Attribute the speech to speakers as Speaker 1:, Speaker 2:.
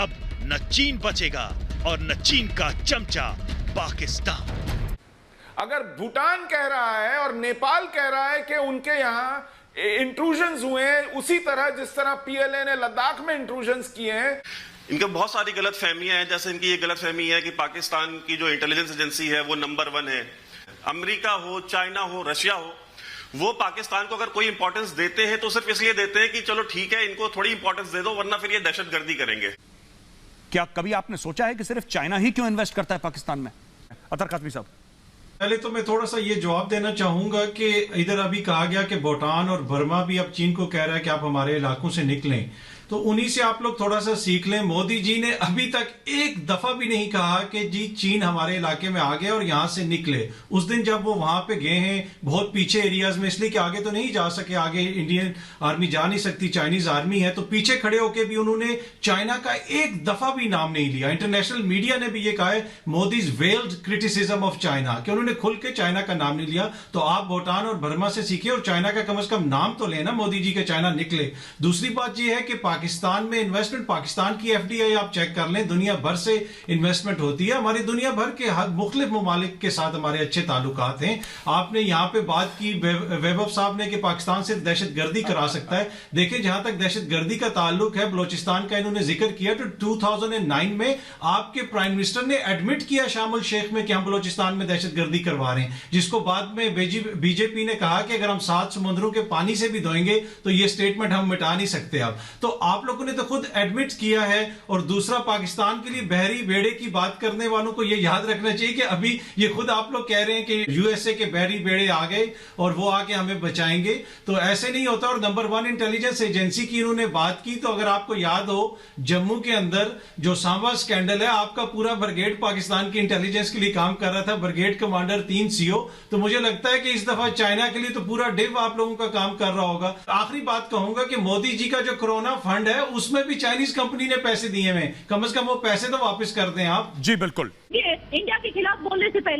Speaker 1: अब न चीन बचेगा और न चीन का चमचा पाकिस्तान।
Speaker 2: अगर भूटान कह रहा है और नेपाल कह रहा है कि उनके यहाँ इंट्रूजन्स हुए हैं उसी तरह जिस तरह पीएलए ने लद्दाख में इंट्रूजन्स किए हैं,
Speaker 3: इनके बहुत सारी गलत फहमियां हैं। जैसे इनकी ये गलत फहमी है कि पाकिस्तान की जो इंटेलिजेंस एजेंसी है वो नंबर 1 है। अमेरिका हो, चाइना हो, रशिया हो, वो पाकिस्तान को अगर कोई इंपॉर्टेंस देते हैं तो सिर्फ इसलिए देते हैं कि चलो ठीक है इनको थोड़ी इंपॉर्टेंस दे दो, वरना फिर ये दहशतगर्दी करेंगे।
Speaker 4: क्या कभी आपने सोचा है कि सिर्फ चाइना ही क्यों इन्वेस्ट करता है पाकिस्तान में? अतर काज़मी साहब,
Speaker 5: पहले तो मैं थोड़ा सा ये जवाब देना चाहूंगा कि इधर अभी कहा गया कि भूटान और बर्मा भी अब चीन को कह रहा है कि आप हमारे इलाकों से निकलें, तो उन्हीं से आप लोग थोड़ा सा सीख लें। मोदी जी ने अभी तक एक दफा भी नहीं कहा कि जी चीन हमारे इलाके में आ गए और यहां से निकले। उस दिन जब वो वहां पे गए हैं बहुत पीछे एरियाज में, इसलिए कि आगे तो नहीं जा सके, आगे इंडियन आर्मी जा नहीं सकती, चाइनीज आर्मी है, तो पीछे खड़े होकर भी उन्होंने चाइना का एक दफा भी नाम नहीं लिया। इंटरनेशनल मीडिया ने भी ये कहा है Modi's weld criticism of China, कि उन्होंने खुल के चाइना का नाम नहीं लिया। तो आप भूटान और बर्मा से सीखे और चाइना का कम से कम नाम तो लेना मोदी जी के, चाइना निकले। दूसरी बात यह है कि पाकिस्तान में इन्वेस्टमेंट, पाकिस्तान की एफडीआई आप चेक कर लें, दुनिया भर से इन्वेस्टमेंट होती है। हमारी दुनिया भर के मुख्तलिफ ममालिक के साथ हमारे अच्छे ताल्लुकात हैं। आपने यहाँ पे बात की वैभव साहब ने कि पाकिस्तान सिर्फ दहशतगर्दी करा सकता है। देखिए जहां तक दहशतगर्दी का ताल्लुक है, बलोचिस्तान का इन्होंने जिक्र किया, तो 2009 में आपके प्राइम मिनिस्टर ने एडमिट किया शामुल शेख में कि हम बलोचिस्तान में दहशतगर्दी करवा रहे हैं, जिसको बाद में बीजेपी ने कहा कि अगर हम 7 समुद्रों के पानी से भी धोएंगे तो ये स्टेटमेंट हम मिटा नहीं सकते। अब तो आप लोगों ने तो खुद एडमिट किया है। और दूसरा, पाकिस्तान के लिए बहरी बेड़े की बात करने वालों को यह याद रखना चाहिए कि अभी ये खुद आप लोग कह रहे हैं कि यूएसए के बहरी बेड़े आ गए और वो आके हमें बचाएंगे, तो ऐसे नहीं होता। और नंबर 1 इंटेलिजेंस एजेंसी की इन्होंने बात की, तो अगर आपको याद हो जम्मू के अंदर जो सांबा स्कैंडल है, आपका पूरा ब्रिगेड पाकिस्तान की इंटेलिजेंस के लिए काम कर रहा था, ब्रिगेड कमांडर 3 सीओ। तो मुझे लगता है कि इस दफा चाइना के लिए तो पूरा डिव आप लोगों का काम कर रहा होगा। आखिरी बात कहूंगा कि मोदी जी का जो कोरोना फंड है उसमें भी चाइनीज कंपनी ने पैसे दिए हैं, कम से कम वो पैसे तो वापस कर दें आप।
Speaker 4: जी बिल्कुल।
Speaker 6: ये इंडिया के खिलाफ बोलने से पहले